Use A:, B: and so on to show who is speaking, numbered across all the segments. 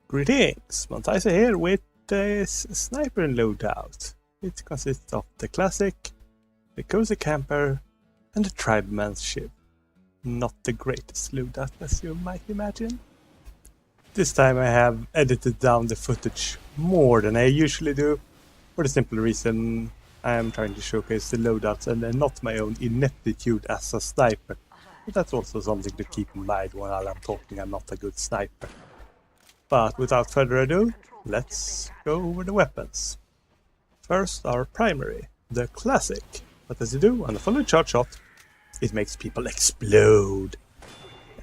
A: Greetings, Montaisa here with this sniper and loadout. It consists of the classic, the cozy camper, and the Tribalmans Shiv. Not the greatest loadout as you might imagine. This time I have edited down the footage more than I usually do, for the simple reason I am trying to showcase the loadouts and not my own ineptitude as a sniper. But that's also something to keep in mind while I'm talking I'm not a good sniper. But without further ado, let's go over the weapons. First, our primary, the classic. What does it do? On a fully charged shot, it makes people explode.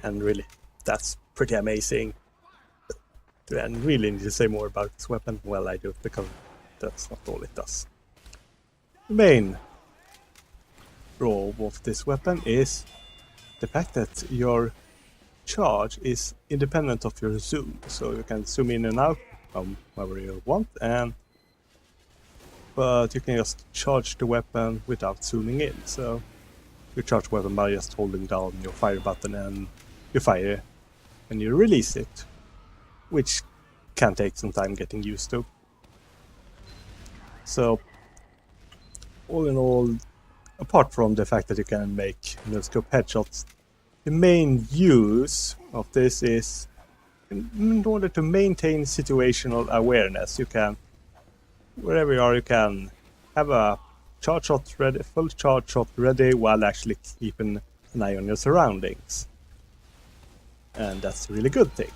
A: And really, that's pretty amazing. Do I really need to say more about this weapon? Well, I do, because that's not all it does. The main draw of this weapon is the fact that your charge is independent of your zoom, so you can zoom in and out from wherever you want, but you can just charge the weapon without zooming in. So you charge the weapon by just holding down your fire button and you fire and you release it, which can take some time getting used to. So all in all, apart from the fact that you can make no-scope headshots, the main use of this is in order to maintain situational awareness. You can, wherever you are, you can have a charge shot ready, full charge shot ready, while actually keeping an eye on your surroundings. And that's a really good thing.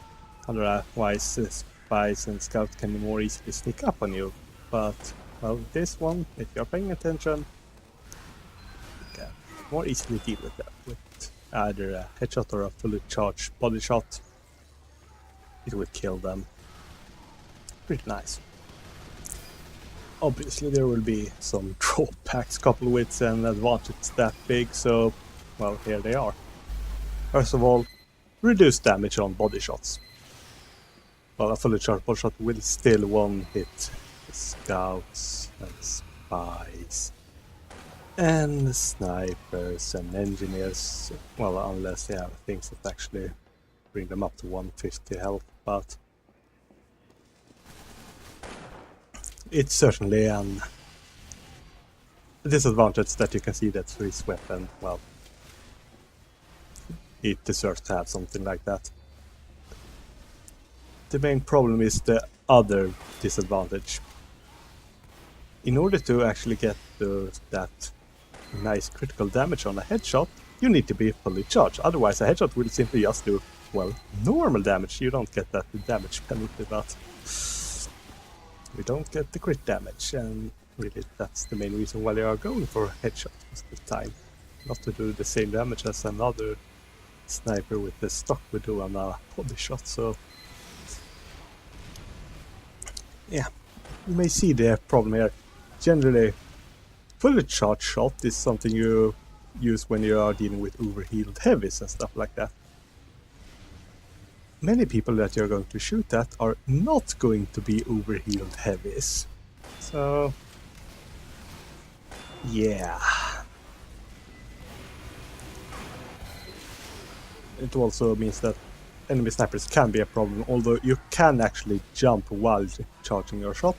A: Otherwise, spies and scouts can more easily sneak up on you. But, well, this one, if you're paying attention, you can more easily deal with that. With either a headshot or a fully charged body shot, it would kill them. Pretty nice. Obviously there will be some drawbacks coupled with an advantage that big, so well, here they are. First of all, reduced damage on body shots. Well, a fully charged body shot will still one-hit the scouts and spies and snipers and engineers, well, unless they have things that actually bring them up to 150 health, but it's certainly a disadvantage that you can see that this weapon, well, it deserves to have something like that. The main problem is the other disadvantage. In order to actually get that nice critical damage on a headshot, you need to be fully charged. Otherwise, a headshot will simply just do, well, normal damage. You don't get that damage penalty, but you don't get the crit damage. And really, that's the main reason why they are going for a headshot most of the time. Not to do the same damage as another sniper with the stock would do on a body shot. So, yeah, you may see the problem here. Generally, fully charged shot is something you use when you are dealing with overhealed heavies and stuff like that. Many people that you're going to shoot at are not going to be overhealed heavies. So, yeah. It also means that enemy snipers can be a problem, although you can actually jump while charging your shot.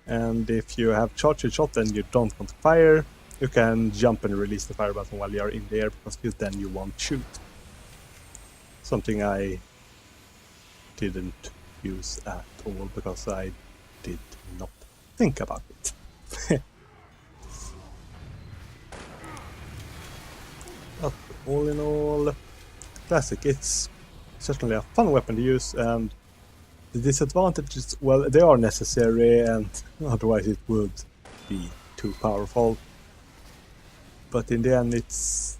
A: And if you have charged your shot and you don't want to fire, you can jump and release the fire button while you are in the air, because then you won't shoot. Something I didn't use at all because I did not think about it. But all in all, classic. It's certainly a fun weapon to use, and the disadvantages, well, they are necessary, and otherwise it would be too powerful. But in the end, it's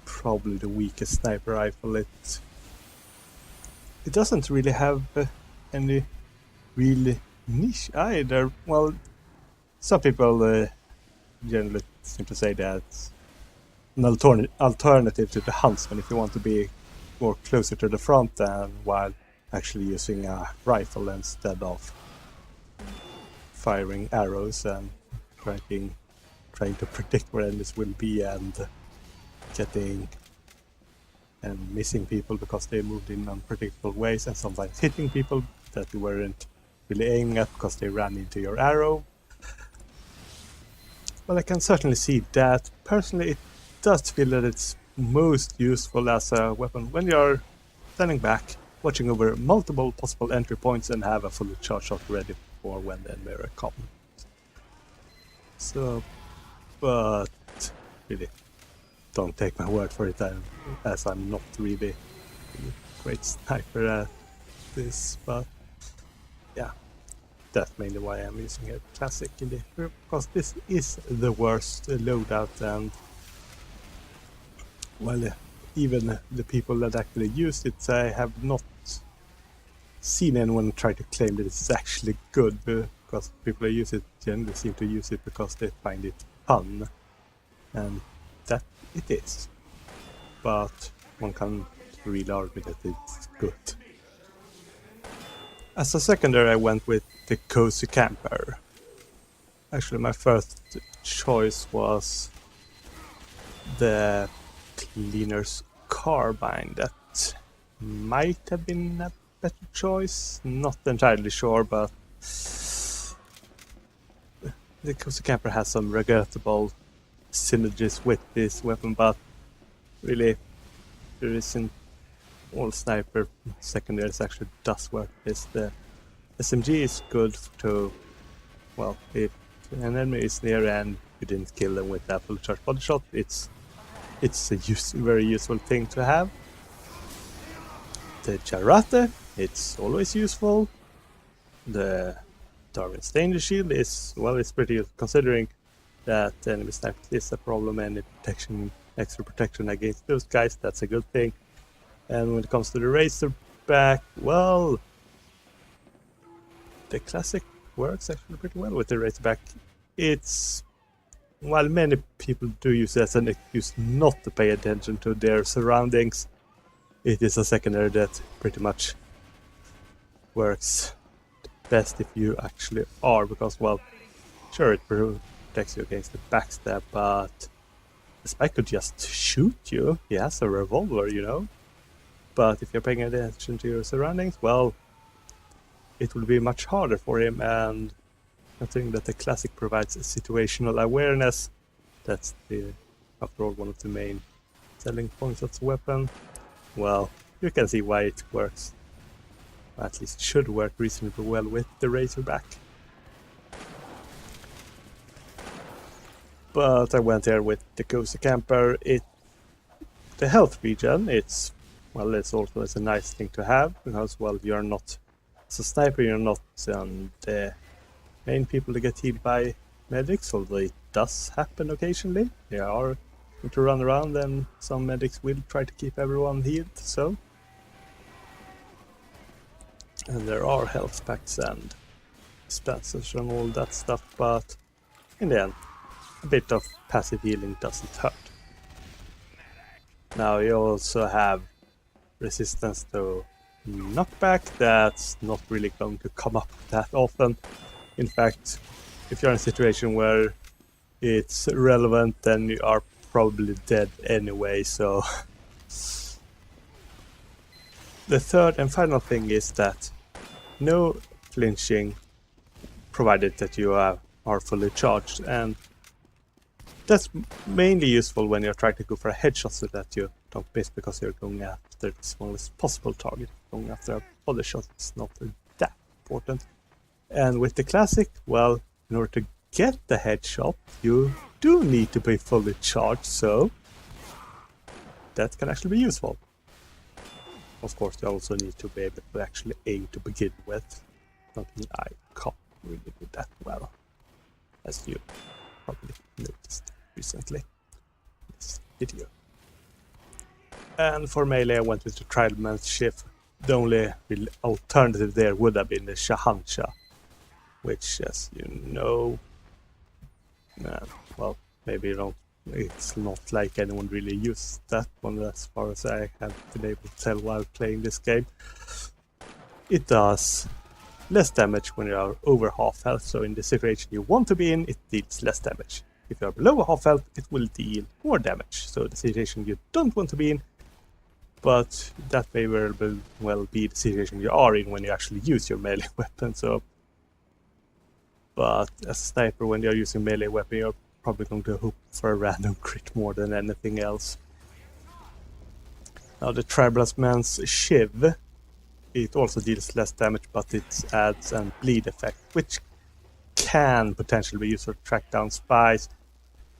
A: probably the weakest sniper rifle. It doesn't really have any really niche either. Well, some people generally seem to say that it's an alternative to the Huntsman if you want to be more closer to the front, and while actually using a rifle instead of firing arrows and trying to predict where enemies will be and getting and missing people because they moved in unpredictable ways, and sometimes hitting people that you weren't really aiming at because they ran into your arrow. Well, I can certainly see that. Personally, it does feel that it's most useful as a weapon when you're standing back, watching over multiple possible entry points and have a fully charged shot ready for when the enemy comes. So, but really, don't take my word for it, as I'm not really a great sniper at this, but yeah, that's mainly why I'm using a classic in the group, because this is the worst loadout, and well, even the people that actually use it, I have not seen anyone try to claim that it's actually good, because people who use it generally seem to use it because they find it fun, and that it is. But one can't really argue that it's good. As a secondary, I went with the Cozy Camper. Actually, my first choice was the Cleaner's Carbine. That might have been a better choice. Not entirely sure, but the Cozy Camper has some regrettable synergies with this weapon, but really there isn't. All sniper secondaries actually does work. The SMG is good to, well, if an enemy is near and you didn't kill them with that full charge body shot, it's a very useful thing to have. The Jarate, it's always useful. The Darwin's Danger Shield is, well, it's pretty good considering that enemy sniper is a problem, and extra protection against those guys, that's a good thing. And when it comes to the Razorback, well, the classic works actually pretty well with the Razorback. It's, while many people do use it as an excuse not to pay attention to their surroundings, it is a secondary that pretty much works best if you actually are, because, well, sure, it protects you against the backstab, but the spy could just shoot you. He has a revolver, you know. But if you're paying attention to your surroundings, well, it will be much harder for him, and considering that the classic provides situational awareness, that's after all one of the main selling points of the weapon, well, you can see why it works. At least should work reasonably well with the Razorback. But I went there with the Cozy Camper. The health regen, it's also a nice thing to have, because, well, you're not, as a sniper, you're not the main people to get healed by medics, although it does happen occasionally. They are going to run around, and some medics will try to keep everyone healed, so. And there are health packs and dispensers and all that stuff, but in the end, a bit of passive healing doesn't hurt. Now you also have resistance to knockback. That's not really going to come up that often. In fact, if you're in a situation where it's relevant, then you are probably dead anyway, so. The third and final thing is that no flinching, provided that you are fully charged, and that's mainly useful when you're trying to go for a headshot so that you don't miss, because you're going after the smallest possible target. Going after a body shot is not that important. And with the classic, well, in order to get the headshot, you do need to be fully charged, so that can actually be useful. Of course, you also need to be able to actually aim to begin with. Something I can't really do that well, as you probably noticed recently in this video. And for melee, I went with the Tribalmans Shiv. The only real alternative there would have been the Shahanshah, which, as you know, well, maybe you don't. It's not like anyone really used that one, as far as I have been able to tell while playing this game. It does less damage when you are over half health, so in the situation you want to be in, it deals less damage. If you are below half health, it will deal more damage. So the situation you don't want to be in, but that may very well be the situation you are in when you actually use your melee weapon. So, but as a sniper, when you're using melee weapon, you're probably going to hope for a random crit more than anything else. Now the Tribalmans Shiv, it also deals less damage, but it adds a bleed effect, which can potentially be used to track down spies,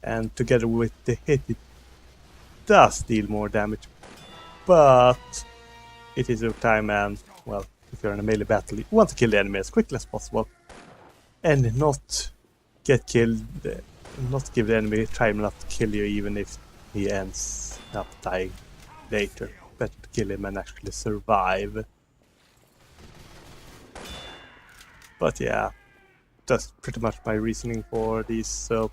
A: and together with the hit it does deal more damage, but it is your time, and well, if you're in a melee battle you want to kill the enemy as quickly as possible and not get killed, not give the enemy time not to kill you even if he ends up dying later. Better to kill him and actually survive. But yeah, that's pretty much my reasoning for these. So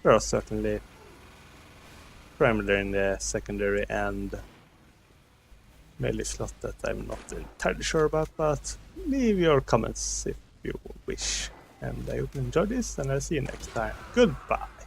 A: there are certainly primary in the secondary and melee slot that I'm not entirely sure about, but leave your comments if you wish. And I hope you enjoyed this, and I'll see you next time. Goodbye!